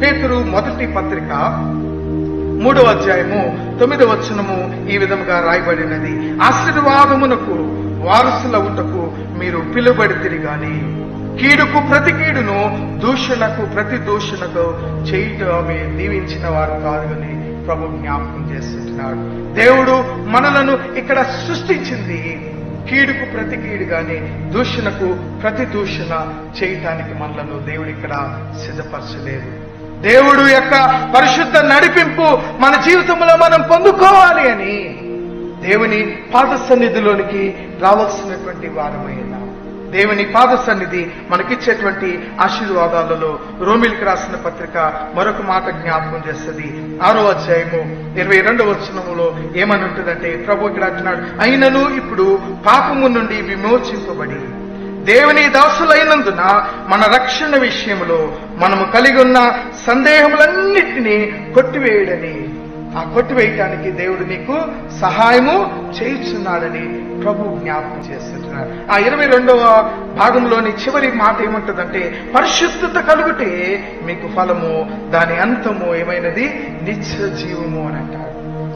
పేతురు మొదటి పత్రిక 3వ అధ్యాయము 9వ వచనము ఈ విధంగా రాయబడినది. ఆశీర్వాదమునకు వారసులవుటకు మీరు పిలువబడితిరి గాని కీడుకు ప్రతి కీడును, దూషణకు ప్రతి దూషణకు చేయటమే దీవించిన వారు కాదు అని ప్రభు జ్ఞాపకం చేస్తుంటున్నాడు. దేవుడు మనలను ఇక్కడ సృష్టించింది కీడుకు ప్రతి కీడు గాని దూషణకు ప్రతి దూషణ చేయటానికి మనలను దేవుడు ఇక్కడ సిద్ధపరచలేదు. దేవుడు యొక్క పరిశుద్ధ నడిపింపు మన జీవితంలో మనం పొందుకోవాలి అని దేవుని పాద సన్నిధిలోనికి రావాల్సినటువంటి వారమైనా దేవుని పాద సన్నిధి మనకిచ్చేటువంటి ఆశీర్వాదాలలో రోమిలికి రాసిన పత్రిక మరొక మాట జ్ఞాపకం చేస్తుంది. 6వ అధ్యాయము 22వ వచనములో ఏమని ఉంటుందంటే ప్రభు ఇక్కడ అంటున్నాడు, అయినను ఇప్పుడు పాపము నుండి విమోచింపబడి దేవుని దాసులైనందున మన రక్షణ విషయంలో మనము కలిగి ఉన్న సందేహములన్నిటినీ కొట్టివేయడని, ఆ కొట్టివేయటానికి దేవుడు నీకు సహాయము చేయుచున్నాడని ప్రభు జ్ఞాపకం చేస్తుంటున్నాడు. ఆ 22వ భాగంలోని చివరి మాట ఏమంటుందంటే పరిశుద్ధత కలుగుటే మీకు ఫలము, దాని అంతము ఏమైనది నిత్య జీవము అని అంటాడు.